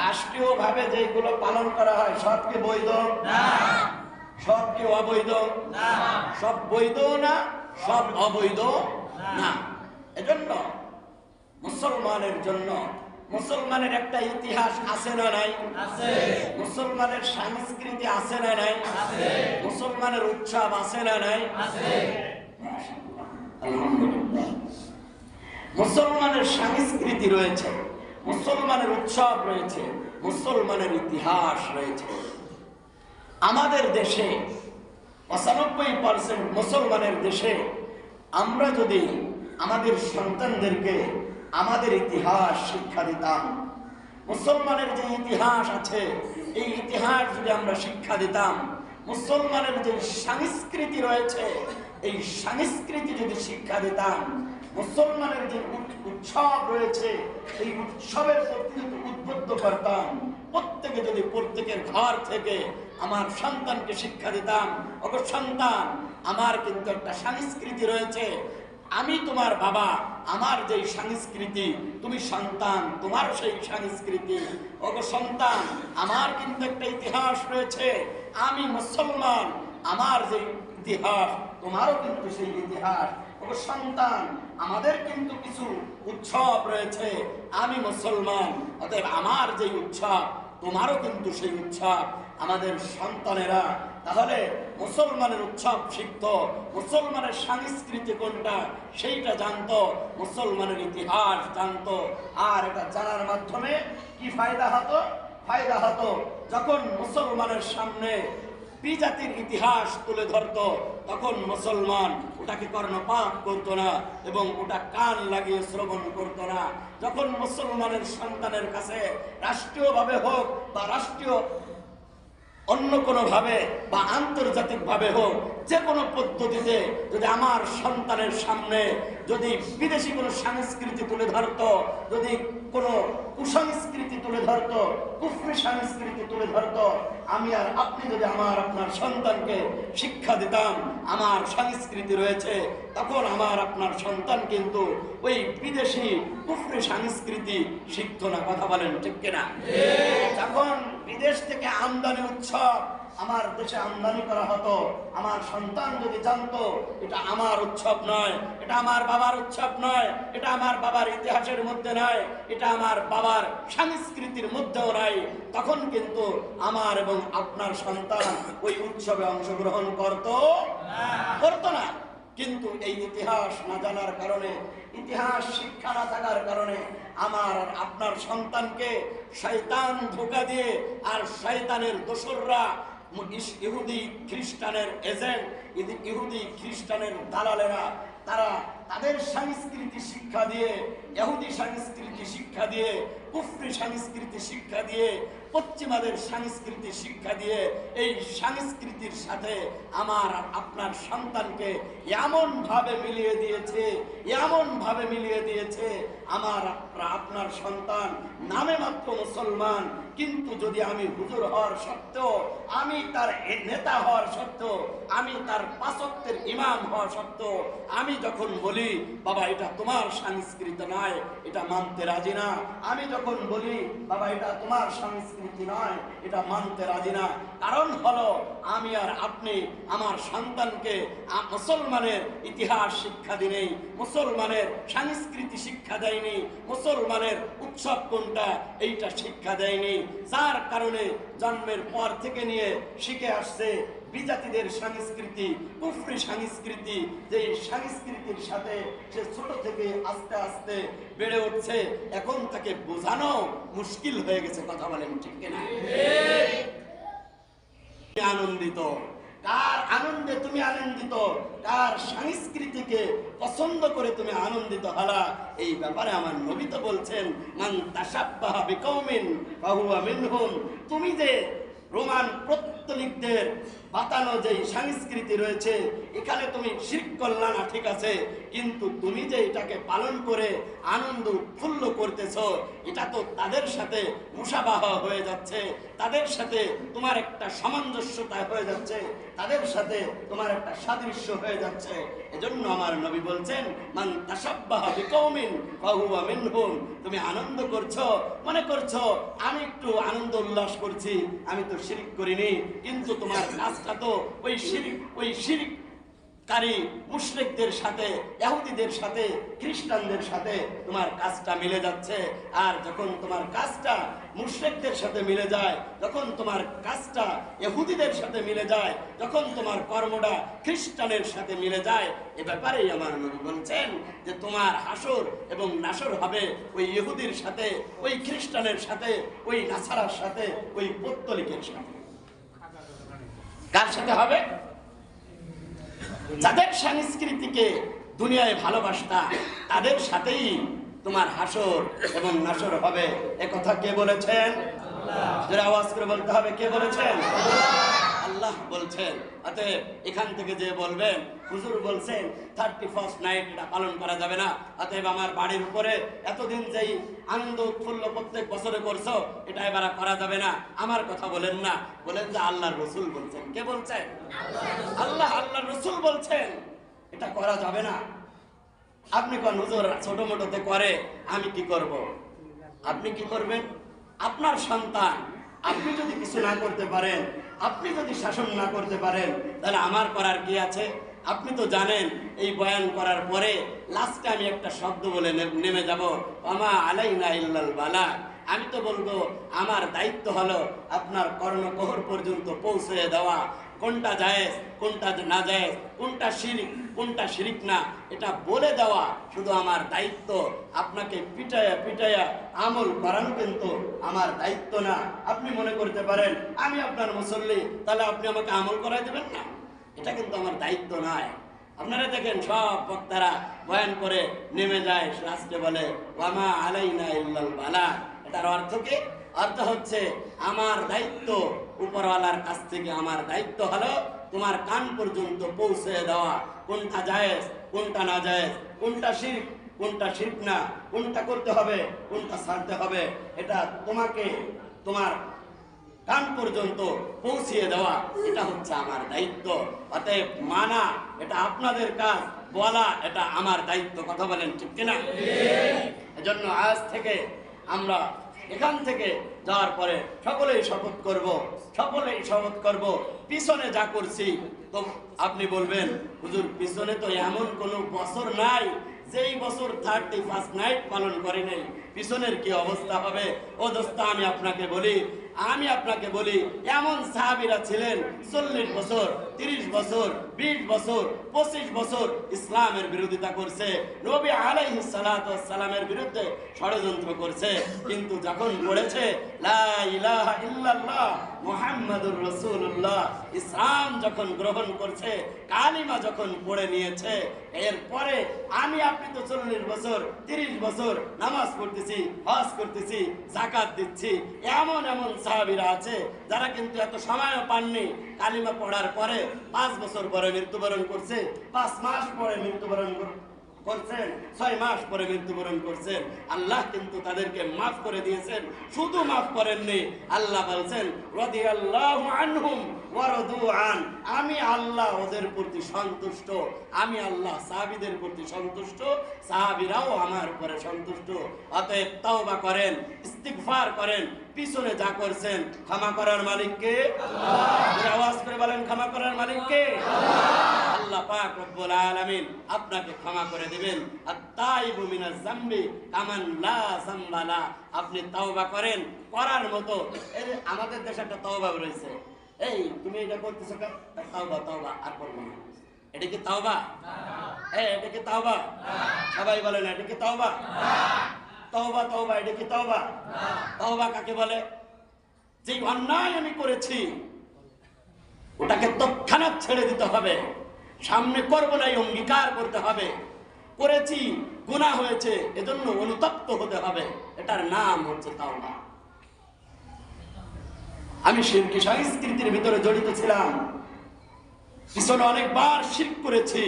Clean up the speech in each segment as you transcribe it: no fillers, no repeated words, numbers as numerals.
রাষ্ট্রীয়ভাবে যেগুলো পালন করা হয় সব কি বৈধ? না। সব কি অবৈধ? না। সব বৈধ না, সব অবৈধ না। এজন্য মুসলমানের জন্য মুসলমানের একটা ইতিহাস আছে না নাই? আছে। মুসলমানের সংস্কৃতি আছে না নাই? আছে। মুসলমানের উৎসব আছে না নাই? আছে। আলহামদুলিল্লাহ। মুসলমানের সংস্কৃতি রয়েছে, মুসলমানের উৎসব রয়েছে, মুসলমানের ইতিহাস রয়েছে। আমাদের দেশে 95% মুসলমানের দেশে আমরা যদি আমাদের সন্তানদেরকে আমাদের ইতিহাস শিক্ষা দিতাম, মুসলমানের যে ইতিহাস আছে এই ইতিহাস যদি আমরা শিক্ষা দিতাম, মুসলমানের যে সংস্কৃতি রয়েছে এই সংস্কৃতি যদি শিক্ষা দিতাম, মুসলমানের যে উৎসব রয়েছে এই উৎসবের প্রতি যদি উদ্বুদ্ধ করতাম, প্রত্যেকের ঘর থেকে আমার সন্তানকে শিক্ষা দিতাম, ওগো সন্তান আমার কিন্তু একটা সংস্কৃতি রয়েছে, আমি তোমার বাবা, আমার যে সংস্কৃতি, তুমি সন্তান তোমার সেই সংস্কৃতি, ওগো সন্তান আমার কিন্তু একটা ইতিহাস রয়েছে, আমি মুসলমান আমার যে ইতিহাস তোমারও কিন্তু সেই ইতিহাস, ওগো সন্তান আমাদের কিন্তু কিছু উৎসব রয়েছে, আমি মুসলমান অতএব আমার যে উৎসব তোমারও কিন্তু সেই উৎসব। আমাদের সন্তানেরা তাহলে মুসলমানের উৎসব শিখত, মুসলমানের সংস্কৃতি কোনটা সেইটা জানতো, মুসলমানের ইতিহাস জানতো। আর এটা জানার মাধ্যমে কি ফায়দা হতো? ফায়দা হতো যখন মুসলমানের সামনে বিজাতির ইতিহাস তুলে ধরত, তখন মুসলমান ওটাকে কর্ণপাত করত না এবং ওটা কান লাগিয়ে শ্রবণ করত না। যখন মুসলমানের সন্তানের কাছে রাষ্ট্রীয়ভাবে হোক বা রাষ্ট্রীয় অন্য কোনোভাবে বা আন্তর্জাতিকভাবে হোক, যে কোনো পদ্ধতিতে যদি আমার সন্তানের সামনে যদি বিদেশি কোনো সংস্কৃতি তুলে ধরত, যদি কোনো কুসংস্কৃতি তুলে ধরত, কুফরি সংস্কৃতি তুলে ধরত, আমি আর আপনি যদি আপনার সন্তানকে শিক্ষা দিতাম আমার সংস্কৃতি রয়েছে, তখন আমার আপনার সন্তান কিন্তু ওই বিদেশি কুফরি সংস্কৃতি শিখতো না। কথা বলেন ঠিক কিনা? যখন বিদেশ থেকে আমদানি উৎসব আমার দেশে আমদানি করা হতো, আমার সন্তান যদি জানতো এটা আমার উৎসব নয়, এটা আমার বাবার উৎসব নয়, এটা আমার বাবার ইতিহাসের মধ্যে নয়, এটা আমার বাবার সংস্কৃতির মধ্যেও নাই, তখন কিন্তু আমার এবং আপনার সন্তান ওই উৎসবে অংশগ্রহণ করতো না। কিন্তু এই ইতিহাস না জানার কারণে, ইতিহাস শিক্ষা না থাকার কারণে আমার আপনার সন্তানকে শয়তান ধোঁকা দিয়ে আর শয়তানের দোসররা, ইহুদি খ্রিস্টানের এজেন্ট, ইহুদি খ্রিস্টানের দালালেরা, তারা তাদের সংস্কৃতি শিক্ষা দিয়ে, ইহুদি সংস্কৃতি শিক্ষা দিয়ে, কুফরি সংস্কৃতি শিক্ষা দিয়ে, পশ্চিমাদের সংস্কৃতি শিক্ষা দিয়ে এই সংস্কৃতির সাথে আমার আপনার সন্তানকে এমন ভাবে মিলিয়ে দিয়েছে আমার আপনার সন্তান নামে মাত্র মুসলমান, কিন্তু যদি আমি হুজুর হওয়ার সত্ত্বেও, আমি তার নেতা হওয়ার সত্ত্বেও, আমি তার পাঁচ ওয়াক্তের ইমাম হওয়া সত্ত্বেও আমি যখন বলি বাবা এটা তোমার সংস্কৃতি নয়, এটা মানতে রাজি না, আমি যখন বলি বাবা এটা তোমার সংস্কৃতি নয়, এটা মানতে রাজি না, কারণ হলো আমি আর আপনি আমার সন্তানকে মুসলমানের ইতিহাস শিক্ষা দিইনি, মুসলমানের সংস্কৃতি শিক্ষা দেয়নি, মুসলমানের উৎসব কোনটা এইটা শিক্ষা দেয়নি, যার কারণে জন্মের পর থেকে নিয়ে শিখে আসছে বিজাতিদের সংস্কৃতি, কুফরি সংস্কৃতি, যে সংস্কৃতির সাথে সে ছোট থেকে আস্তে আস্তে বেড়ে উঠছে, এখন তাকে বোঝানো মুশকিল হয়ে গেছে। কথা বলেন ঠিক কিনা? আনন্দিত কার আনন্দে তুমি আনন্দিত, কার সংস্কৃতিকে পছন্দ করে তুমি আনন্দিত হলা, এই ব্যাপারে আমার নবী তো বলছেন মান তাশাব্বাহা বিকওমিন ফাহুয়া মিনহুম। তুমি যে রোমান পত্তলিকদের বাতানো যে সংস্কৃতি রয়েছে, এখানে তুমি শিরক করলা না, ঠিক আছে, কিন্তু তুমি যে এটাকে পালন করে আনন্দ উৎফুল্ল করতেছ, এটা তো তাদের সাথে মুসাবাহ হয়ে যাচ্ছে, তাদের সাথে তোমার একটা সামঞ্জস্যতা হয়ে যাচ্ছে, তাদের সাথে তোমার একটা সাদৃশ্য হয়ে যাচ্ছে। এজন্য আমার নবী বলছেন, মান তাশাব্বাহা বিকওমিন ফাহুয়া মিনহুম। তুমি আনন্দ করছো, মনে করছো আমি একটু আনন্দ উল্লাস করছি, আমি তো শিরক করিনি, কিন্তু তোমার কাজটা তো ওই শিরককারী মুশরিকদের সাথে, ইহুদিদের সাথে, খ্রিস্টানদের সাথে তোমার কাজটা মিলে যাচ্ছে। আর যখন তোমার কাজটা মুশরিকদের সাথে মিলে যায়, যখন তোমার কাজটা ইহুদিদের সাথে মিলে যায়, যখন তোমার কর্মটা খ্রিস্টানের সাথে মিলে যায়, এ ব্যাপারেই আমার নবী বলছেন যে তোমার হাসর এবং নাসর হবে ওই ইহুদির সাথে, ওই খ্রিস্টানের সাথে, ওই নাসারার সাথে, ওই পৌত্তলিকের সাথে। কার সাথে হবে? যাদের সংস্কৃতিকে দুনিয়ায় ভালোবাসতা, তাদের সাথেই তোমার হাসর এবং নাসর হবে। এ কথা কে বলেছেন? যারা আওয়াজ করে বলতে হবে, কে বলেছেন? আল্লাহ বলছেন। অতএব এখান থেকে যে বলবেন হুজুর বলছেন 31st নাইট এটা পালন করা যাবে না, অতএব আমার বাড়ির উপরে এতদিন যেই আনন্দ উৎফুল্ল প্রত্যেক বছরে করছো, এটা এবার করা যাবে না, আমার কথা বলেন না, বলেন যে আল্লাহর রাসূল বলছেন। কে বলছেন? আল্লাহর রাসূল বলছেন এটা করা যাবে না। আপনি কোন হুজুর ছোট মোটোতে করে, আমি কি করব? আপনি কি করবেন? আপনার সন্তান, আপনি যদি কিছু না করতে পারেন, আপনি যদি শাসন না করতে পারেন, তাহলে আমার করার কি আছে? আপনি তো জানেন এই বয়ান করার পরে লাস্টে আমি একটা শব্দ বলে নেমে যাব, ওমা আলাইনা ইল্লাল বালাগ। আমি তো বলবো আমার দায়িত্ব হলো আপনার কর্ণকোহর পর্যন্ত পৌঁছে দেওয়া, কোনটা জায়েজ, কোনটা না জায়েজ, কোনটা শিরক, কোনটা শিরক না, এটা বলে দেওয়া শুধু আমার দায়িত্ব। আপনাকে পিটায়া পিটায়া আমল করানো কিন্তু আমার দায়িত্ব না। আপনি মনে করতে পারেন আমি আপনার মুসল্লি, তাহলে আপনি আমাকে আমল করাই দেবেন না, এটা কিন্তু আমার দায়িত্ব নয়। আপনারা দেখেন সব বক্তারা বয়ান করে নেমে যায়, লাস্টে বলে ওয়ামা আলাইনা ইল্লাল বালাগ। এটার অর্থ কি? অর্থ হচ্ছে আমার দায়িত্ব উপরওয়ালার কাছ থেকে, আমার দায়িত্ব হলো তোমার কান পর্যন্ত পৌঁছে দেওয়া, কোনটা জায়েজ, কোনটা না জায়েজ, কোনটা শিরক, কোনটা শিরক না, কোনটা করতে হবে, কোনটা ছাড়তে হবে, এটা তোমাকে তোমার কান পর্যন্ত পৌঁছিয়ে দেওয়া, এটা হচ্ছে আমার দায়িত্ব। অতএব মানা এটা আপনাদের কাজ, বলা এটা আমার দায়িত্ব। কথা বলেন ঠিক কিনা? এজন্য আজ থেকে আমরা এখান থেকে যাওয়ার পরে সকলেই শপথ করব পিছনে যা করছি। তো আপনি বলবেন হুজুর পিছনে তো এমন কোনো বছর নাই যেই বছর 31st নাইট পালন করে নাই, পিছনের কি অবস্থা হবে? ও দোস্ত আমি আপনাকে বলি এমন সাহাবীরা ছিলেন 40 বছর, 30 বছর, 20 বছর, 25 বছর ইসলামের বিরোধিতা করছে, নবী আলাইহিস সালাতু ওয়াস সালামের বিরুদ্ধে ষড়যন্ত্র করছে, কিন্তু যখন পড়েছে লা ইলাহা ইল্লাল্লাহ মুহাম্মাদুর রাসূলুল্লাহ, ইসলাম যখন গ্রহণ করছে, কালিমা যখন পড়ে নিয়েছে, এরপরে আপনি তো 40 বছর 30 বছর নামাজ পড়তেছি, হজ করতেছি, যাকাত দিচ্ছি, এমন সাহাবীরা আছে যারা কিন্তু এত সময়ও পাননি, কালিমা পড়ার পরে 5 বছর পরে মৃত্যুবরণ করছে, 5 মাস পরে মৃত্যুবরণ করছেন, 6 মাস পরে মৃত্যুবরণ করছেন। আল্লাহ কিন্তু তাদেরকে মাফ করে দিয়েছেন, শুধু মাফ করেননি, আল্লাহ বলছেন রাদিয়াল্লাহু আনহুম ওয়া রাদু আন, আমি আল্লাহ ওদের প্রতি সন্তুষ্ট, আমি আল্লাহ সাহাবীদের প্রতি সন্তুষ্ট, সাহাবীরাও আমার উপরে সন্তুষ্ট। অতএব তওবা করেন, ইস্তিগফার করেন, পিছনে যা করছেন ক্ষমা করার মালিক কে? আল্লাহ। আওয়াজ করে বলেন ক্ষমা করার মালিক কে? আল্লাহ। আল্লাহ পাক রব্বুল আলামিন আপনাকে ক্ষমা করে দিবেন। আত-তাইবু মিনাজ যামবি কামান লা যামবা লা। আপনি তওবা করেন, করার মতো এই আমাদের দেশে একটা তওবা রয়েছে, এই তুমি এটা করতেছো কেন? তওবা আর করব না। এটা কি তওবা? না। এটা কি তওবা? না। সবাই বলেন এটা কি তওবা? না। তওবা এটা কি তওবা? না। তওবা কাকে বলে? যে অন্যায় আমি করেছি ওটাকে তৎক্ষণাৎ ছেড়ে দিতে হবে, সামনে করব না এই অঙ্গীকার করতে হবে, করেছি গুনাহ হয়েছে এজন্য অনুতপ্ত হতে হবে, এটার নাম হচ্ছে তওবা। আমি শিরকি সংস্কৃতির ভিতরে জড়িত ছিলাম, পিছনে অনেকবার শিরক করেছি,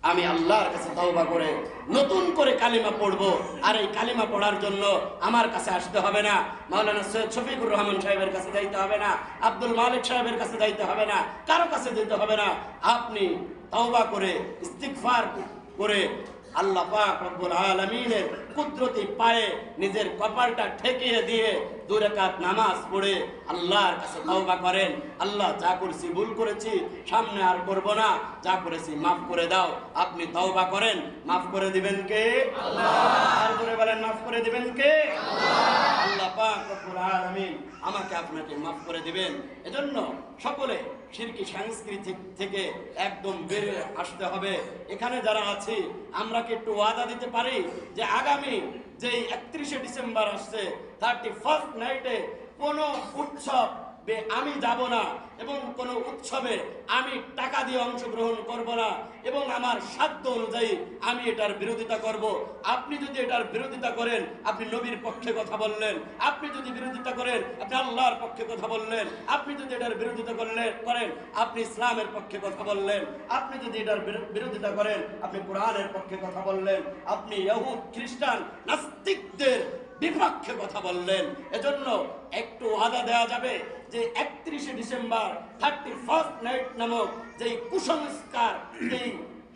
আমি আল্লাহর কাছে তওবা করে নতুন করে কালিমা পড়বো। আর এই কালিমা পড়ার জন্য আমার কাছে আসতে হবে না, মাওলানা সৈয়দ শফিকুর রহমান সাহেবের কাছে যাইতে হবে না, আব্দুল মালিক সাহেবের কাছে যাইতে হবে না, কারো কাছে যেতে হবে না। আপনি তওবা করে ইস্তিগফার করে আল্লাহ পাক রব্বুল আলামিনের কুদরতি পায়ে নিজের কপালটা ঠেকিয়ে দিয়ে 2 রাকাত নামাজ পড়ে আল্লাহর কাছে তওবা করেন, আল্লাহ যা করেছি ভুল করেছি, সামনে আর করব না, যা করেছি মাফ করে দাও। আপনি তওবা করেন, মাফ করে দিবেন কে? আল্লাহ। আর করে বলেন, মাফ করে দিবেন কে? আল্লাহ। আল্লাহ পাক রব্বুল আলামিন আমাকে আপনাকে মাফ করে দিবেন। এজন্য সকলে শিরকি সংস্কৃতি থেকে একদম বেরিয়ে আসতে হবে। এখানে যারা আছি আমরা কি একটু ওয়াদা দিতে পারি যে আগামী যে 31শে ডিসেম্বর আসছে 31st নাইটে কোনো উৎসব আমি যাব না, এবং কোনো উৎসবে আমি টাকা দিয়ে অংশগ্রহণ করব না, এবং আমার সাধ্য অনুযায়ী আমি এটার বিরোধিতা করব। আপনি যদি এটার বিরোধিতা করেন আপনি নবীর পক্ষে কথা বললেন, আপনি যদি বিরোধিতা করেন আপনি আল্লাহর পক্ষে কথা বললেন, আপনি যদি এটার বিরোধিতা করেন আপনি ইসলামের পক্ষে কথা বললেন, আপনি যদি এটার বিরোধিতা করেন আপনি কোরআনের পক্ষে কথা বললেন, আপনি ইহুদ খ্রিস্টান নাস্তিকদের বিপক্ষে কথা বললেন। এজন্য একটু ওয়াদা দেওয়া যাবে যে 31শে ডিসেম্বর 31st নাইট নামক যেই কুসংস্কার, যেই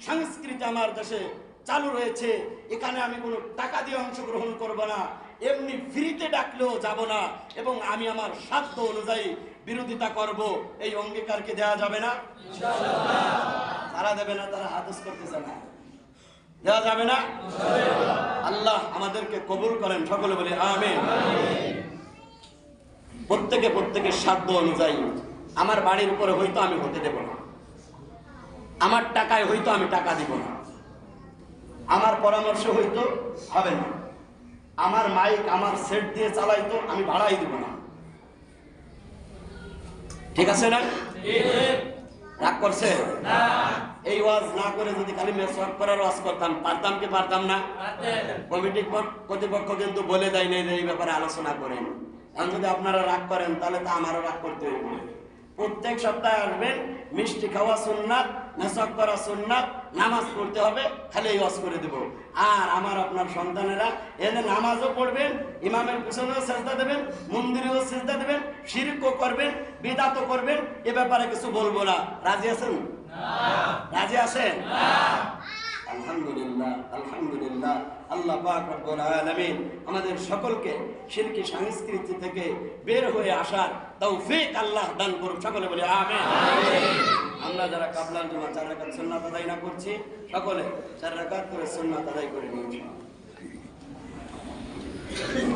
সংস্কৃতি আমার দেশে চালু রয়েছে, এখানে আমি কোনো টাকা দিয়ে অংশগ্রহণ করব না, এমনি ফ্রিতে ডাকলেও যাব না, এবং আমি আমার সাধ্য অনুযায়ী বিরোধিতা করব। এই অঙ্গীকারকে দেওয়া যাবে না? ইনশাআল্লাহ। তারা দেবে না, তারা হাদিস করতেছে না, দেওয়া যাবে না? আল্লাহ আমাদেরকে কবুল করেন, সকলে বলি আমিন। প্রত্যেকের সাধ্য অনুযায়ী, আমার বাড়ির উপরে হয়তো আমি হতে দেব না, আমার টাকায় হয়তো আমি টাকা দিব না, আমার পরামর্শ হয়তো হবে না, আমার মাইক আমার সেট দিয়ে চালাইতো আমি ভাড়াই দিব না। ঠিক আছে না? রাগ করছে না? এই ওয়াজ না করে যদি খালি মেসওয়াক করার ওয়াজ করতাম, পারতাম কি পারতাম না? কমিটি কর্তৃপক্ষ কিন্তু বলে দেয় নাই যে এই ব্যাপারে আলোচনা করেন। এখন যদি আপনারা রাগ করেন তাহলে তো আমারও রাগ করতে হবে। প্রত্যেক সপ্তাহে আসবেন, মিষ্টি খাওয়া সুন্নাত, মেসওয়াক করা সুন্নাত, নামাজ পড়তে হবে, খালি এই ওয়াজ করে দেব। আর আমার আপনার সন্তানেরা এনে নামাজও পড়বেন, ইমামের পিছনেও সেজদা দেবেন, মন্দিরেও সেজদা দেবেন, শিরকও করবেন, বিদআতও করবেন, এ ব্যাপারে কিছু বলবো না। রাজি আছেন? রাজি আছেন? আলহামদুলিল্লাহ, আলহামদুলিল্লাহ। আল্লাহ পাক রব্বুল আলামিন আমাদের সকলকে শিরকি সংস্কৃতি থেকে বের হয়ে আসার তৌফিক আল্লাহ দান করুন, সকলে বলি আমিন। আমরা যারা কাবলার জমা 4 রাকাত সুন্নাত আদায় না করছি, সকলে 4 রাকাত করে সুন্নাত আদায় করে নিয়েছি।